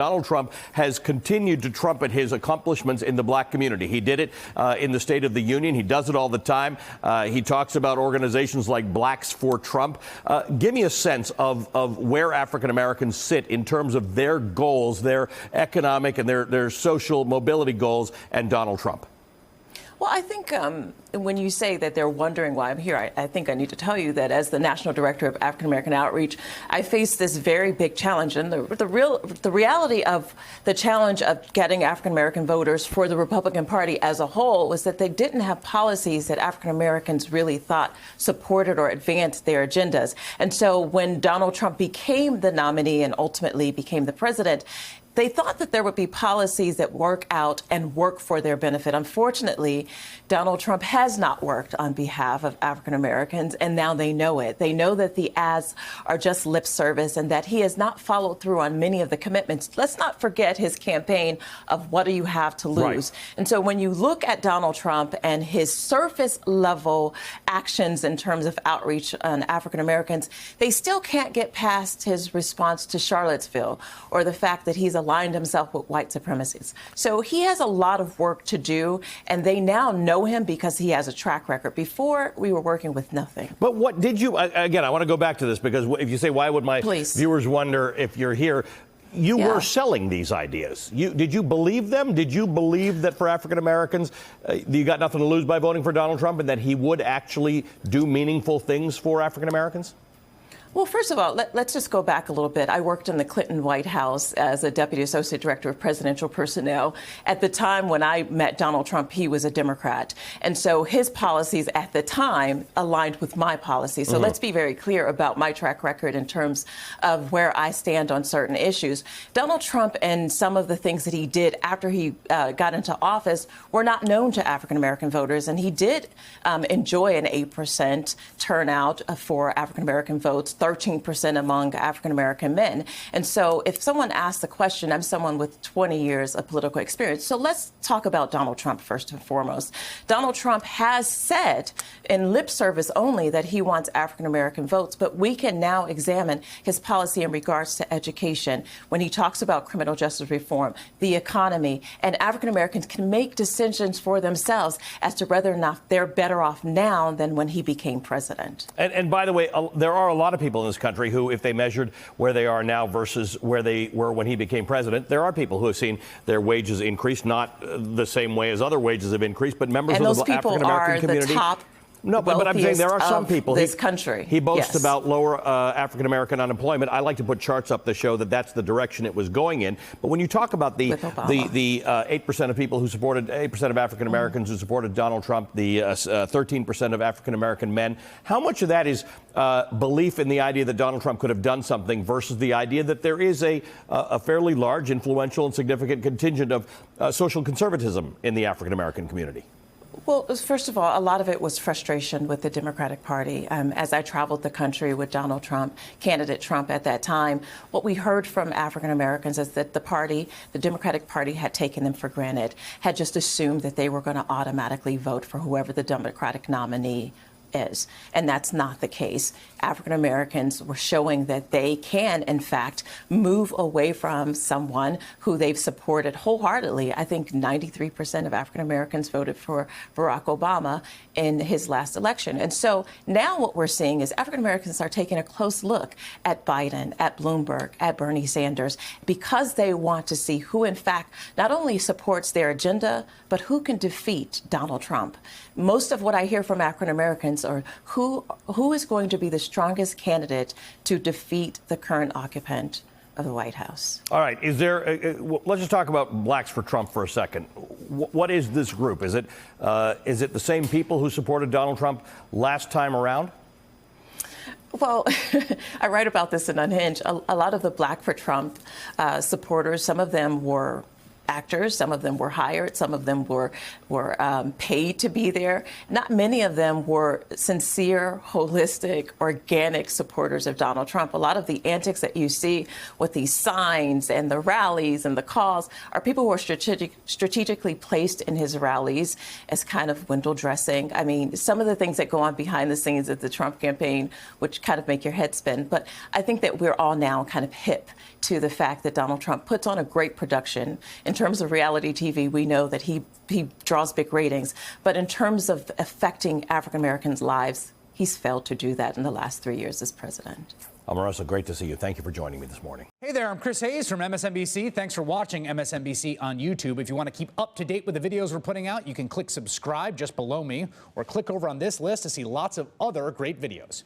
Donald Trump has continued to trumpet his accomplishments in the black community. He did it in the State of the Union. He does it all the time. He talks about organizations like Blacks for Trump. Give me a sense of where African Americans sit in terms of their goals, their economic and their social mobility goals, and Donald Trump. Well, I think when you say that they're wondering why I'm here, I think I need to tell you that as the National Director of African American Outreach, I face this very big challenge. And the reality of the challenge of getting African American voters for the Republican Party as a whole was that they didn't have policies that African Americans really thought supported or advanced their agendas. And so when Donald Trump became the nominee and ultimately became the president, they thought that there would be policies that work out and work for their benefit. Unfortunately, Donald Trump has not worked on behalf of African Americans, and now they know it. They know that the ads are just lip service and that he has not followed through on many of the commitments. Let's not forget his campaign of what do you have to lose. Right. And so when you look at Donald Trump and his surface level actions in terms of outreach on African Americans, they still can't get past his response to Charlottesville or the fact that he's aligned himself with white supremacists. So he has a lot of work to do, and they now know him because he has a track record. Before, we were working with nothing. But what did you, again, I want to go back to this because if you say, why would my viewers wonder if you're here? You were selling these ideas. Did you believe them? Did you believe that for African Americans, you got nothing to lose by voting for Donald Trump and that he would actually do meaningful things for African Americans? Well, first of all, let's just go back a little bit. I worked in the Clinton White House as a Deputy Associate Director of Presidential Personnel. At the time when I met Donald Trump, he was a Democrat. And so his policies at the time aligned with my policies. So let's be very clear about my track record in terms of where I stand on certain issues. Donald Trump and some of the things that he did after he got into office were not known to African American voters. And he did enjoy an 8% turnout for African American votes, 13% among African-American men. And so if someone asks the question, I'm someone with 20 years of political experience. So let's talk about Donald Trump first and foremost. Donald Trump has said in lip service only that he wants African-American votes, but we can now examine his policy in regards to education when he talks about criminal justice reform, the economy, and African-Americans can make decisions for themselves as to whether or not they're better off now than when he became president. And by the way, there are a lot of people in this country who, if they measured where they are now versus where they were when he became president, there are people who have seen their wages increase, not the same way as other wages have increased, but members of the African American community. The top No, but I'm saying there are some people. This country. He boasts about lower African American unemployment. I like to put charts up to show that that's the direction it was going in. But when you talk about the 8% of people who supported 8% of African Americans who supported Donald Trump, the 13% of African American men, how much of that is belief in the idea that Donald Trump could have done something versus the idea that there is a fairly large, influential, and significant contingent of social conservatism in the African American community? Well, first of all, a lot of it was frustration with the Democratic Party. As I traveled the country with Donald Trump, candidate Trump at that time, what we heard from African Americans is that the Democratic Party had taken them for granted, had just assumed that they were going to automatically vote for whoever the Democratic nominee is. And that's not the case. African Americans were showing that they can, in fact, move away from someone who they've supported wholeheartedly. I think 93% of African Americans voted for Barack Obama in his last election. And so now what we're seeing is African Americans are taking a close look at Biden, at Bloomberg, at Bernie Sanders, because they want to see who, in fact, not only supports their agenda, but who can defeat Donald Trump. Most of what I hear from African Americans are who is going to be the strongest candidate to defeat the current occupant of the White House. All right. Let's just talk about Blacks for Trump for a second. What is this group? Is it the same people who supported Donald Trump last time around? Well, I write about this in Unhinged. A lot of the Black for Trump supporters, some of them were actors. Some of them were hired. Some of them were paid to be there. Not many of them were sincere, holistic, organic supporters of Donald Trump. A lot of the antics that you see with these signs and the rallies and the calls are people who are strategically placed in his rallies as kind of window dressing. I mean, some of the things that go on behind the scenes of the Trump campaign, which kind of make your head spin. But I think that we're all now kind of hip to the fact that Donald Trump puts on a great production. In terms of reality TV, we know that he draws big ratings. But in terms of affecting African Americans' lives, he's failed to do that in the last 3 years as president. Omarosa, great to see you. Thank you for joining me this morning. Hey there, I'm Chris Hayes from MSNBC. Thanks for watching MSNBC on YouTube. If you want to keep up to date with the videos we're putting out, you can click subscribe just below me or click over on this list to see lots of other great videos.